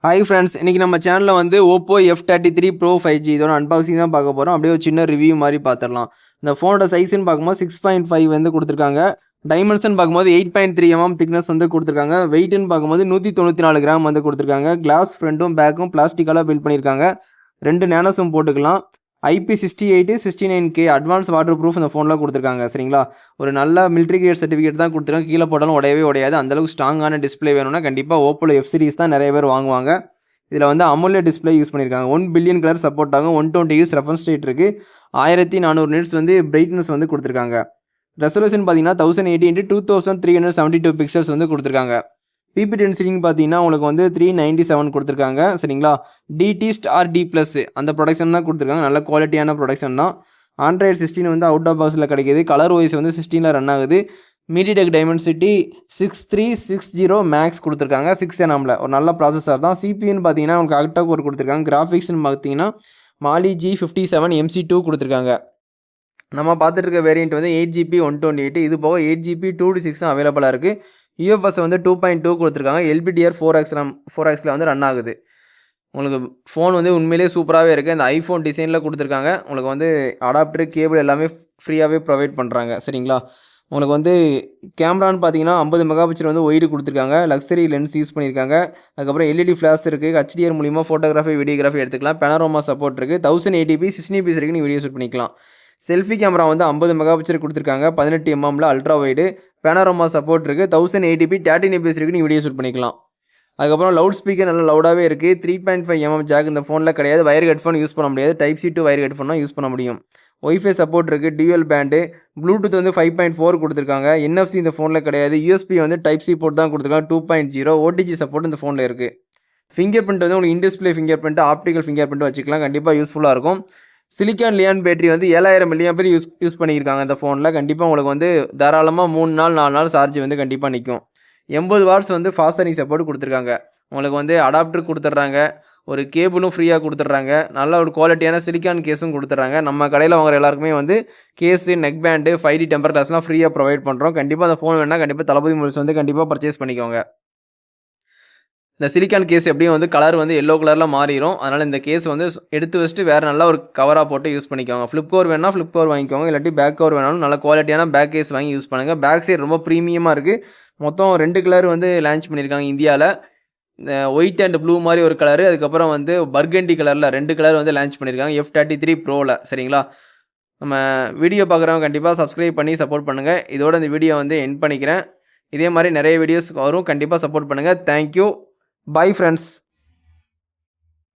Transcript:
Hi friends, இன்றைக்கி நம்ம சேனலில் வந்து ஓப்போ F33 Pro 5G இதோட அன்பாக்சிங் தான் பார்க்க போகிறோம். அப்படியே ஒரு சின்ன ரிவ்யூ மாதிரி பார்த்துடலாம். இந்த ஃபோனோட சைஸ்ன்னு பார்க்கும்போது 6.5 வந்து கொடுத்துருக்காங்க. டைமென்ஷன் பார்க்கும்போது 8.3 mm திக்னஸ் வந்து கொடுத்துருக்காங்க. வெயிட்னு பார்க்கும்போது 194 கிராம் வந்து கொடுத்துருக்காங்க. கிளாஸ் ஃப்ரண்ட்டும் பேக்கும் பிளாஸ்டிக்கால பில்ட் பண்ணியிருக்காங்க. 2 நேனோ சிம் போட்டுக்கலாம். IP68 69K advance water proof இந்த ஃபோனில் கொடுத்துருக்காங்க. சரிங்களா, ஒரு நல்ல மிலிட்ரி கிரேட் சர்டிஃபிகேட் தான் கொடுத்துருக்காங்க. கீழே போட்டாலும் உடையவே உடையாது. அந்தளவுக்கு ஸ்ட்ராங்கான டிஸ்பிளே வேணும்னா கண்டிப்பாக ஓப்போல F சீரிஸ் தான் நிறைய பேர் வாங்குவாங்க. இதில் வந்து AMOLED டிஸ்பிளே யூஸ் பண்ணியிருக்காங்க. 1 பில்லியன் கலர் சப்போர்ட் ஆகும். 120 Hz ரெஃபரன்ஸ் ரேட் இருக்குது. 1400 nits வந்து பிரைட்னஸ் வந்து கொடுத்துருக்காங்க. ரெசல்யூஷன் பார்த்தீங்கன்னா 1080x2372 பிக்சல்ஸ் வந்து கொடுத்துருக்காங்க. பிபி டென்சிட்டின்னு பார்த்தீங்கன்னா உங்களுக்கு வந்து 397 கொடுத்துருக்காங்க. சரிங்களா, DT*D+ அந்த ப்ரொடக்ஷன் தான் கொடுத்துருக்காங்க. நல்ல குவாலிட்டியான ப்ரொடக்ஷன் தான். Android 16 வந்து அவுட் ஆஃப் பாக்ஸில் கிடைக்கிது. கலர் வைஸ் வந்து 16 ரன் ஆகுது. MediaTek Dimensity 6360 மேக்ஸ் கொடுத்துருக்காங்க. 6nmல ஒரு நல்ல ப்ராசஸர் தான். சிபியூன்னு பார்த்தீங்கன்னா உங்களுக்கு ஆக்டா கோர் கொடுத்துருக்காங்க. கிராஃபிக்ஸ்னு பார்த்தீங்கன்னா Mali G57 MC2 கொடுத்துருக்காங்க. நம்ம பார்த்துட்டு இருக்க வேரியண்ட் வந்து 8GB 128. இது போக 8GB 256 அவைலபிளாக இருக்குது. UFS வந்து 2.2 கொடுத்துருக்காங்க. LPDR 4Xல வந்து ரன் ஆகுது. உங்களுக்கு ஃபோன் வந்து உண்மையிலே சூப்பராகவே இருக்குது. இந்த ஐஃபோன் டிசைனில் கொடுத்துருக்காங்க. உங்களுக்கு வந்து அடாப்டர் கேபிள் எல்லாமே ஃப்ரீயாகவே ப்ரொவைட் பண்ணுறாங்க. சரிங்களா, உங்களுக்கு வந்து கேமரான்னு பார்த்தீங்கன்னா 50 மெகாபிக்சல் வந்து ஒய்டு கொடுத்துருக்காங்க. லக்ஸரி லென்ஸ் யூஸ் பண்ணியிருக்காங்க. அதுக்கப்புறம் LED ஃப்ளாஷ் இருக்குது. HDR மூலிமா ஃபோட்டோகிராஃபி வீடியோகிராஃபி எடுத்துக்கலாம். பெனாரோமா சப்போர்ட் இருக்குது. 1080p 60fps வரைக்கும் நீங்கள் வீடியோ ஷூட் பண்ணிக்கலாம். செல்ஃபி கேமரா வந்து 50 மெகாபிக்சல் கொடுத்துருக்காங்க. 18 mmல அல்ட்ரா வைடு. பெனாரோமா சப்போர்ட் இருக்குது. 1080p 13fps வரைக்கும் நீங்கள் வீடியோ ஷூட் பண்ணிக்கலாம். அதுக்கப்புறம் லவுட் ஸ்பீக்கர் நல்லா லவுடாகவே இருக்குது. 3.5 mm ஜாக் இந்த ஃபோனில் கிடையாது. வயர் ஹெட்ஃபோன் யூஸ் பண்ண முடியாது. Type-C to வயர் ஹெட்ஃபோன் தான் யூஸ் பண்ண முடியும். ஒய்ஃபை சப்போர்ட் இருக்குது. Dual band. ப்ளூடூத் வந்து 5.4 கொடுத்துருக்காங்க. NFC இந்த ஃபோனில் கிடையாது. USB வந்து Type-C போர்ட் தான் கொடுத்துருக்காங்க. 2.0 OTG சப்போர்ட் இந்த ஃபோனில் இருக்குது. ஃபிங்கர் பிரிண்ட் வந்து உங்களுக்கு in-display finger print, optical finger print வச்சுக்கலாம். கண்டிப்பாக யூஸ்ஃபுல்லாக இருக்கும். சிலிக்கான் லியான் பேட்டரி வந்து 7000 mAh யூஸ் பண்ணியிருக்காங்க இந்த ஃபோனில். கண்டிப்பாக உங்களுக்கு வந்து தாராளமாக 3 நாள் 4 நாள் சார்ஜ் வந்து கண்டிப்பாக நிற்கும். 80 வாட்ஸ் வந்து ஃபாஸ்ட் சார்ஜிங் சப்போர்ட் கொடுத்துருக்காங்க. உங்களுக்கு வந்து அடாப்டர் கொடுத்துட்றாங்க. ஒரு கேபிளும் ஃப்ரீயாக கொடுத்துட்றாங்க. நல்ல ஒரு குவாலிட்டியான சிலிக்கான் கேஸும் கொடுத்துட்றாங்க. நம்ம கடையில் வாங்குற எல்லாருக்குமே வந்து case, neck band, 5D temper கிளாஸ்லாம் ஃப்ரீயாக ப்ரொவைட் பண்ணுறோம். கண்டிப்பாக அந்த ஃபோன் வேணால் கண்டிப்பாக தளபதி மொபைல்ஸ் வந்து கண்டிப்பாக பர்ச்சேஸ் பண்ணிக்கோங்க. இந்த சிலிக்கான் கேஸ் எப்படியும் வந்து கலர் வந்து எல்லோ கலரில் மாறிடும். அதனால் இந்த கேஸ் வந்து எடுத்து வச்சுட்டு வேறு நல்லா ஒரு கவராக போட்டு யூஸ் பண்ணிக்கோங்க. ஃப்ளிப் கவர் வேணால் ஃப்ளிப் கவர் வாங்கிக்கோங்க. இல்லாட்டி பேக் கவர் வேணாலும் நல்ல குவாலிட்டியான பேக் கேஸ் வாங்கி யூஸ் பண்ணுங்கள். பேக் சைடு ரொம்ப ப்ரீமியமாக இருக்குது. மொத்தம் 2 கலர் வந்து லான்ச் பண்ணியிருக்காங்க இந்தியாவில். ஒயிட் அண்ட் ப்ளூ மாதிரி ஒரு கலரு, அதுக்கப்புறம் வந்து பர்கண்டி கலரில் 2 கலர் வந்து லான்ச் பண்ணியிருக்காங்க F33 Proவில். சரிங்களா, நம்ம வீடியோ பார்க்குறவங்க கண்டிப்பாக சப்ஸ்கிரைப் பண்ணி சப்போர்ட் பண்ணுங்கள். இதோட இந்த வீடியோ வந்து எண்ட் பண்ணிக்கிறேன். இதே மாதிரி நிறைய வீடியோஸ் வரும். கண்டிப்பாக சப்போர்ட் பண்ணுங்கள். தேங்க்யூ. Bye friends.